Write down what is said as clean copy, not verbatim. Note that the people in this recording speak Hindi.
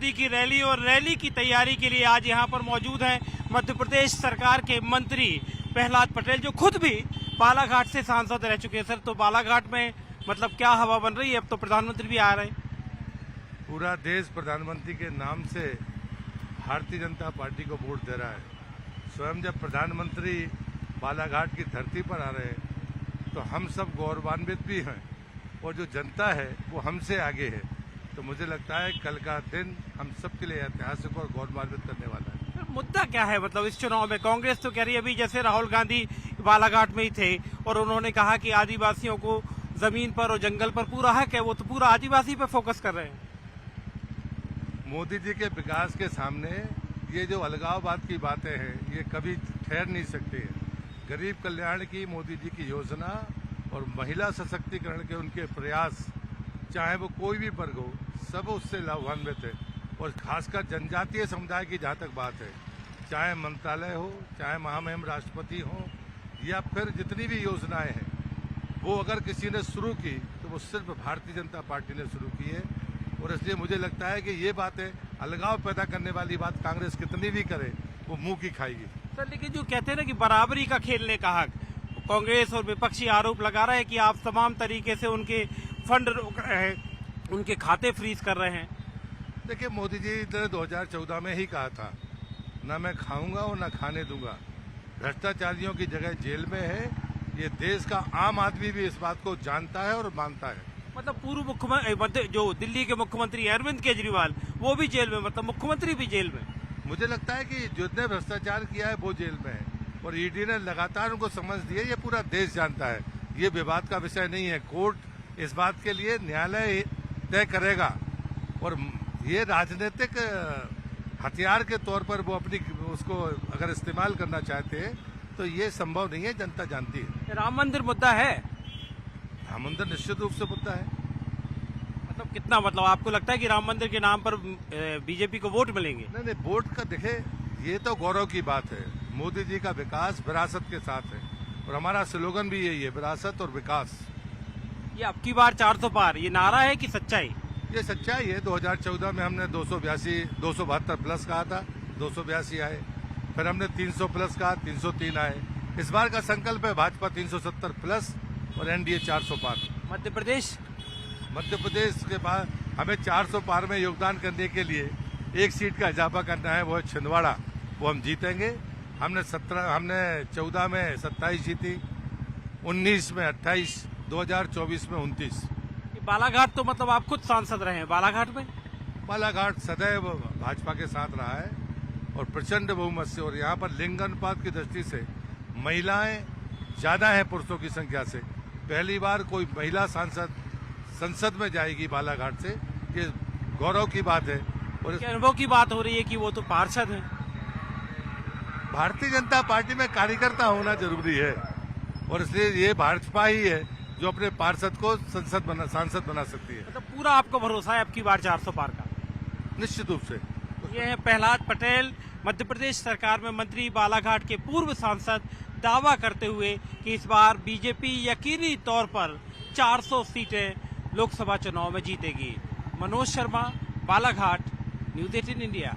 मोदी की रैली और रैली की तैयारी के लिए आज यहाँ पर मौजूद हैं मध्य प्रदेश सरकार के मंत्री प्रहलाद पटेल, जो खुद भी बालाघाट से सांसद रह चुके हैं। सर, तो बालाघाट में मतलब क्या हवा बन रही है? अब तो प्रधानमंत्री भी आ रहे हैं। पूरा देश प्रधानमंत्री के नाम से भारतीय जनता पार्टी को वोट दे रहा है। स्वयं जब प्रधानमंत्री बालाघाट की धरती पर आ रहे हैं तो हम सब गौरवान्वित भी हैं और जो जनता है वो हमसे आगे है। तो मुझे लगता है कल का दिन हम सबके लिए ऐतिहासिक और गौरवान्वित करने वाला है। सर, मुद्दा क्या है मतलब इस चुनाव में? कांग्रेस तो कह रही है, अभी जैसे राहुल गांधी बालाघाट में ही थे और उन्होंने कहा कि आदिवासियों को जमीन पर और जंगल पर पूरा हक है, वो तो पूरा आदिवासी पे फोकस कर रहे हैं। मोदी जी के विकास के सामने ये जो अलगाववाद की बातें हैं ये कभी ठहर नहीं सकती है। गरीब कल्याण की मोदी जी की योजना और महिला सशक्तिकरण के उनके प्रयास, चाहे वो कोई भी वर्ग हो, सब उससे लाभान्वित है। और खासकर जनजातीय समुदाय की जहाँ तक बात है, चाहे मंत्रालय हो, चाहे महामहिम राष्ट्रपति हो, या फिर जितनी भी योजनाएं हैं, वो अगर किसी ने शुरू की तो वो सिर्फ भारतीय जनता पार्टी ने शुरू की है। और इसलिए मुझे लगता है कि ये बातें अलगाव पैदा करने वाली बात कांग्रेस कितनी भी करे वो मुंह की खाएगी। सर, लेकिन जो कहते हैं ना कि बराबरी का खेलने का हक, कांग्रेस और विपक्षी आरोप लगा रहे हैं कि आप तमाम तरीके से उनके फंड रोक रहे हैं, उनके खाते फ्रीज कर रहे हैं। देखिए, मोदी जी ने 2014 में ही कहा था, ना मैं खाऊंगा और ना खाने दूंगा। भ्रष्टाचारियों की जगह जेल में है। ये देश का आम आदमी भी इस बात को जानता है और मानता है। मतलब पूर्व मुख्यमंत्री जो दिल्ली के मुख्यमंत्री अरविंद केजरीवाल, वो भी जेल में, मतलब मुख्यमंत्री भी जेल में। मुझे लगता है कि जिसने भ्रष्टाचार किया है वो जेल में है और ईडी ने लगातार उनको समझ दी है। ये पूरा देश जानता है, ये विवाद का विषय नहीं है। कोर्ट इस बात के लिए न्यायालय तय करेगा और ये राजनीतिक हथियार के तौर पर वो अपनी उसको अगर इस्तेमाल करना चाहते हैं तो ये संभव नहीं है, जनता जानती है। राम मंदिर मुद्दा है? राम मंदिर निश्चित रूप से मुद्दा है। मतलब कितना, मतलब आपको लगता है कि राम मंदिर के नाम पर बीजेपी को वोट मिलेंगे? नहीं, वोट का देखे, ये तो गौरव की बात है। मोदी जी का विकास विरासत के साथ है और हमारा स्लोगन भी यही है, विरासत और विकास। ये अब की बार 400 पार, ये नारा है कि सच्चाई? ये सच्चाई है। 2014 में हमने 272 प्लस कहा था, 282 आए। फिर हमने 300 प्लस कहा, 303 आए। इस बार का संकल्प है भाजपा 370 प्लस और एनडीए 400 पार। मध्य प्रदेश के बाद हमें 400 पार में योगदान करने के लिए एक सीट का इजाफा करना है, वो है छिंदवाड़ा। वो हम जीतेंगे। हमने 14 में 27 जीती, 19 में 28, 2024 में 29। बालाघाट तो मतलब आप खुद सांसद रहे हैं बालाघाट में? बालाघाट सदैव भाजपा के साथ रहा है और प्रचंड बहुमत से। और यहाँ पर लिंग अनुपात की दृष्टि से महिलाएं ज्यादा हैं पुरुषों की संख्या से। पहली बार कोई महिला सांसद संसद में जाएगी बालाघाट से, ये गौरव की बात है। और अनुभव की बात हो रही है कि वो तो पार्षद हैं। भारतीय जनता पार्टी में कार्यकर्ता होना जरूरी है और इसलिए ये भाजपा ही है जो अपने पार्षद को सांसद बना सकती है। मतलब पूरा आपको भरोसा है अब की बार 400 पार का? निश्चित रूप से। ये है प्रहलाद पटेल, मध्य प्रदेश सरकार में मंत्री, बालाघाट के पूर्व सांसद, दावा करते हुए कि इस बार बीजेपी यकीनी तौर पर 400 सीटें लोकसभा चुनाव में जीतेगी। Manoj Sharma, Balaghat, news 18 India.